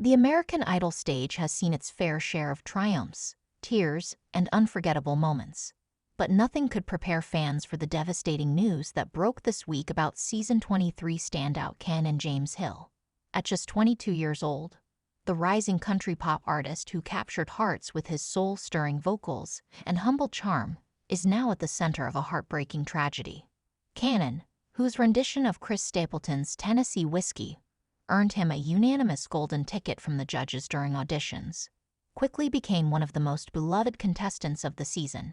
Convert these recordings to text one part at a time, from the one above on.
The American Idol stage has seen its fair share of triumphs, tears, and unforgettable moments. But nothing could prepare fans for the devastating news that broke this week about Season 23 standout Canaan James Hill. At just 22 years old, the rising country pop artist who captured hearts with his soul-stirring vocals and humble charm is now at the center of a heartbreaking tragedy. Canaan, whose rendition of Chris Stapleton's Tennessee Whiskey earned him a unanimous golden ticket from the judges during auditions, quickly became one of the most beloved contestants of the season.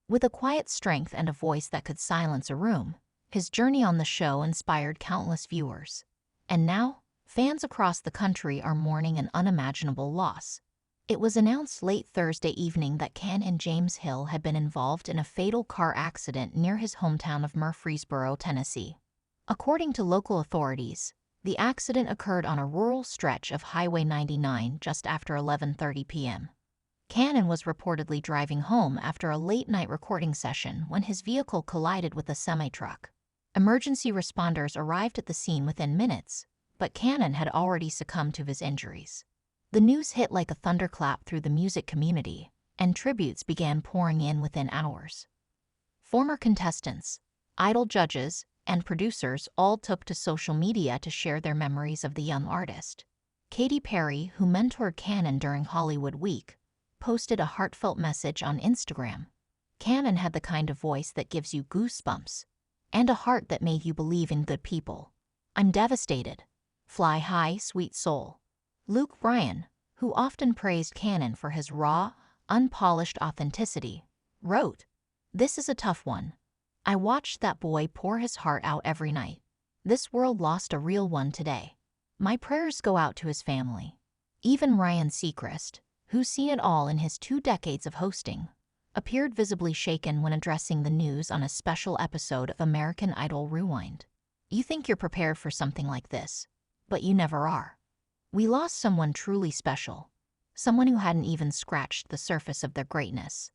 With a quiet strength and a voice that could silence a room, his journey on the show inspired countless viewers. And now, fans across the country are mourning an unimaginable loss. It was announced late Thursday evening that Canaan James Hill had been involved in a fatal car accident near his hometown of Murfreesboro, Tennessee. According to local authorities, the accident occurred on a rural stretch of Highway 99 just after 11:30 p.m. Canaan was reportedly driving home after a late-night recording session when his vehicle collided with a semi-truck. Emergency responders arrived at the scene within minutes, but Canaan had already succumbed to his injuries. The news hit like a thunderclap through the music community, and tributes began pouring in within hours. Former contestants, Idol judges, and producers all took to social media to share their memories of the young artist. Katy Perry, who mentored Canaan during Hollywood Week, posted a heartfelt message on Instagram. Canaan had the kind of voice that gives you goosebumps, and a heart that made you believe in good people. I'm devastated. Fly high, sweet soul. Luke Bryan, who often praised Canaan for his raw, unpolished authenticity, wrote, "This is a tough one. I watched that boy pour his heart out every night. This world lost a real one today. My prayers go out to his family." Even Ryan Seacrest, who's seen it all in his 2 decades of hosting, appeared visibly shaken when addressing the news on a special episode of American Idol Rewind. You think you're prepared for something like this, but you never are. We lost someone truly special, someone who hadn't even scratched the surface of their greatness.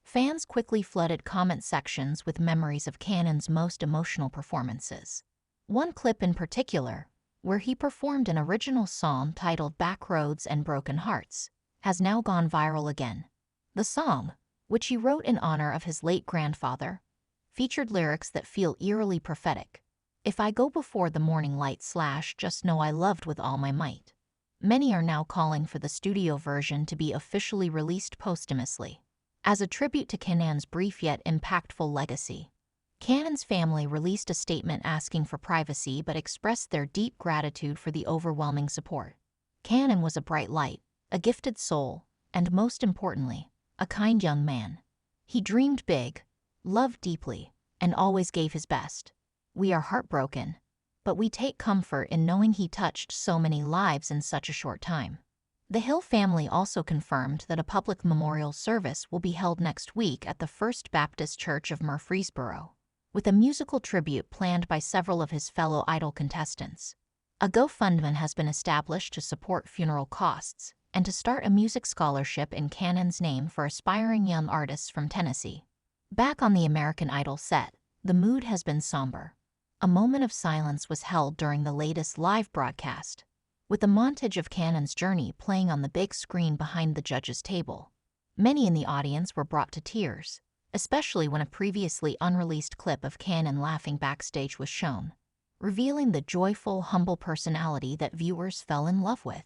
Fans quickly flooded comment sections with memories of Canaan's most emotional performances. One clip in particular, where he performed an original song titled Back Roads and Broken Hearts, has now gone viral again. The song, which he wrote in honor of his late grandfather, featured lyrics that feel eerily prophetic. If I go before the morning light / just know I loved with all my might. Many are now calling for the studio version to be officially released posthumously, as a tribute to Canaan's brief yet impactful legacy. Canaan's family released a statement asking for privacy but expressed their deep gratitude for the overwhelming support. Canaan was a bright light, a gifted soul, and most importantly, a kind young man. He dreamed big, loved deeply, and always gave his best. We are heartbroken, but we take comfort in knowing he touched so many lives in such a short time. The Hill family also confirmed that a public memorial service will be held next week at the First Baptist Church of Murfreesboro, with a musical tribute planned by several of his fellow Idol contestants. A GoFundMe has been established to support funeral costs and to start a music scholarship in Canaan's name for aspiring young artists from Tennessee. Back on the American Idol set, the mood has been somber. A moment of silence was held during the latest live broadcast, with a montage of Canaan's journey playing on the big screen behind the judges' table. Many in the audience were brought to tears, especially when a previously unreleased clip of Canaan laughing backstage was shown, revealing the joyful, humble personality that viewers fell in love with.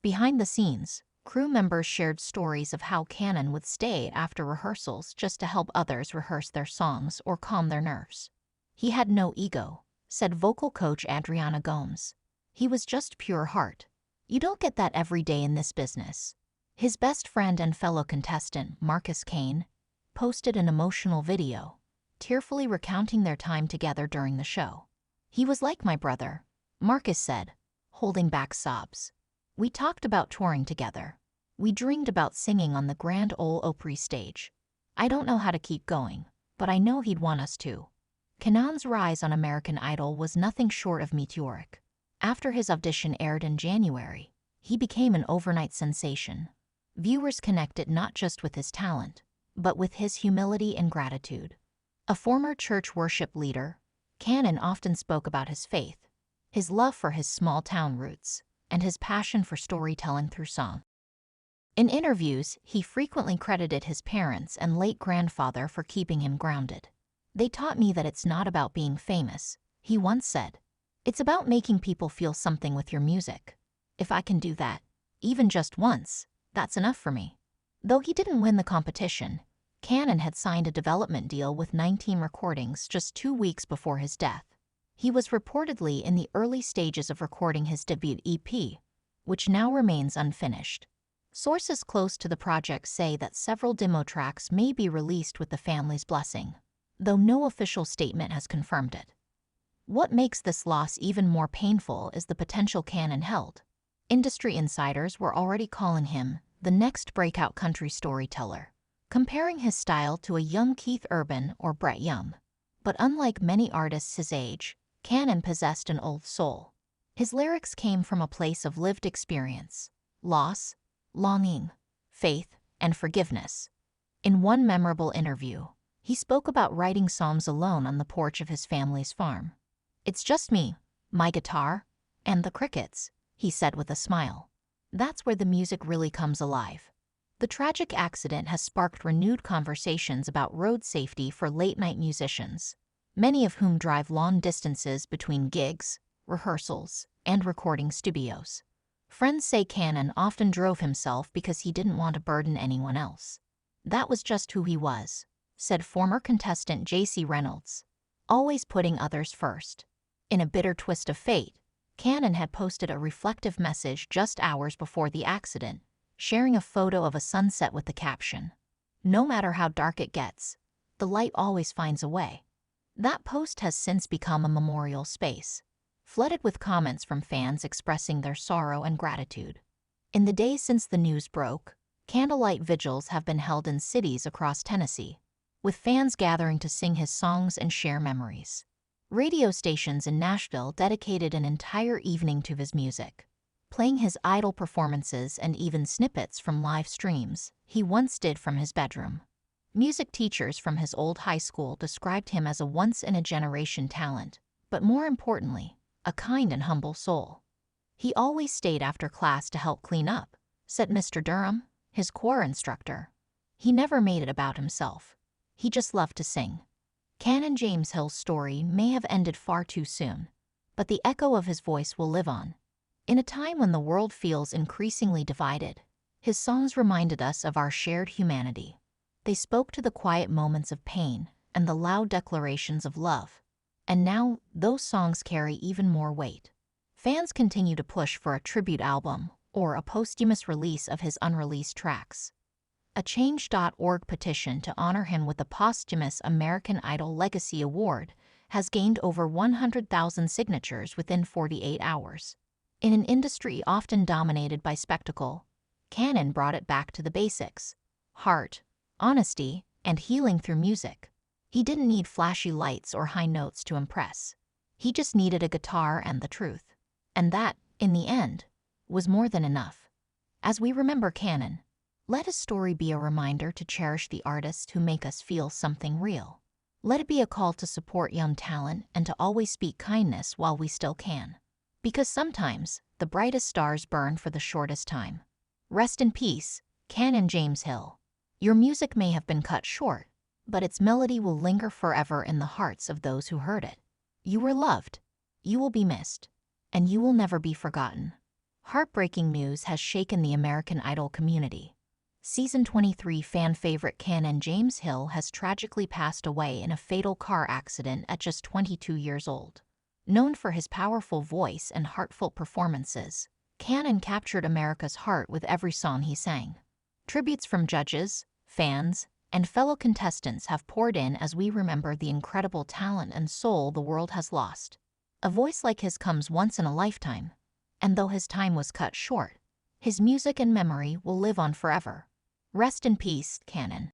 Behind the scenes, crew members shared stories of how Canaan would stay after rehearsals just to help others rehearse their songs or calm their nerves. He had no ego, said vocal coach Adriana Gomes. He was just pure heart. You don't get that every day in this business. His best friend and fellow contestant, Marcus Kane, posted an emotional video, tearfully recounting their time together during the show. He was like my brother, Marcus said, holding back sobs. We talked about touring together. We dreamed about singing on the Grand Ole Opry stage. I don't know how to keep going, but I know he'd want us to. Canaan's rise on American Idol was nothing short of meteoric. After his audition aired in January, he became an overnight sensation. Viewers connected not just with his talent, but with his humility and gratitude. A former church worship leader, Canaan often spoke about his faith, his love for his small-town roots, and his passion for storytelling through song. In interviews, he frequently credited his parents and late grandfather for keeping him grounded. "They taught me that it's not about being famous," he once said. "It's about making people feel something with your music. If I can do that, even just once, that's enough for me." Though he didn't win the competition, Canaan had signed a development deal with 19 Recordings just 2 weeks before his death. He was reportedly in the early stages of recording his debut EP, which now remains unfinished. Sources close to the project say that several demo tracks may be released with the family's blessing, though no official statement has confirmed it. What makes this loss even more painful is the potential Canaan held. Industry insiders were already calling him the next breakout country storyteller, comparing his style to a young Keith Urban or Brett Young. But unlike many artists his age, Canaan possessed an old soul. His lyrics came from a place of lived experience, loss, longing, faith, and forgiveness. In one memorable interview, he spoke about writing psalms alone on the porch of his family's farm. "It's just me, my guitar, and the crickets," he said with a smile. That's where the music really comes alive. The tragic accident has sparked renewed conversations about road safety for late-night musicians, many of whom drive long distances between gigs, rehearsals, and recording studios. Friends say Canaan often drove himself because he didn't want to burden anyone else. "That was just who he was," said former contestant J.C. Reynolds, always putting others first. In a bitter twist of fate, Canaan had posted a reflective message just hours before the accident, sharing a photo of a sunset with the caption, "No matter how dark it gets, the light always finds a way." That post has since become a memorial space, flooded with comments from fans expressing their sorrow and gratitude. In the days since the news broke, candlelight vigils have been held in cities across Tennessee, with fans gathering to sing his songs and share memories. Radio stations in Nashville dedicated an entire evening to his music, playing his idol performances and even snippets from live streams he once did from his bedroom. Music teachers from his old high school described him as a once-in-a-generation talent, but more importantly, a kind and humble soul. "He always stayed after class to help clean up," said Mr. Durham, his choir instructor. "He never made it about himself. He just loved to sing." Canaan James Hill's story may have ended far too soon, but the echo of his voice will live on. In a time when the world feels increasingly divided, his songs reminded us of our shared humanity. They spoke to the quiet moments of pain and the loud declarations of love. And now, those songs carry even more weight. Fans continue to push for a tribute album or a posthumous release of his unreleased tracks. A Change.org petition to honor him with the posthumous American Idol Legacy Award has gained over 100,000 signatures within 48 hours. In an industry often dominated by spectacle, Canaan brought it back to the basics: heart, honesty, and healing through music. He didn't need flashy lights or high notes to impress. He just needed a guitar and the truth. And that, in the end, was more than enough. As we remember Canaan, let his story be a reminder to cherish the artists who make us feel something real. Let it be a call to support young talent and to always speak kindness while we still can. Because sometimes, the brightest stars burn for the shortest time. Rest in peace, Canaan James Hill. Your music may have been cut short, but its melody will linger forever in the hearts of those who heard it. You were loved, you will be missed, and you will never be forgotten. Heartbreaking news has shaken the American Idol community. Season 23 fan favorite Canaan James Hill has tragically passed away in a fatal car accident at just 22 years old. Known for his powerful voice and heartfelt performances, Canaan captured America's heart with every song he sang. Tributes from judges, fans, and fellow contestants have poured in as we remember the incredible talent and soul the world has lost. A voice like his comes once in a lifetime, and though his time was cut short, his music and memory will live on forever. Rest in peace, Canaan.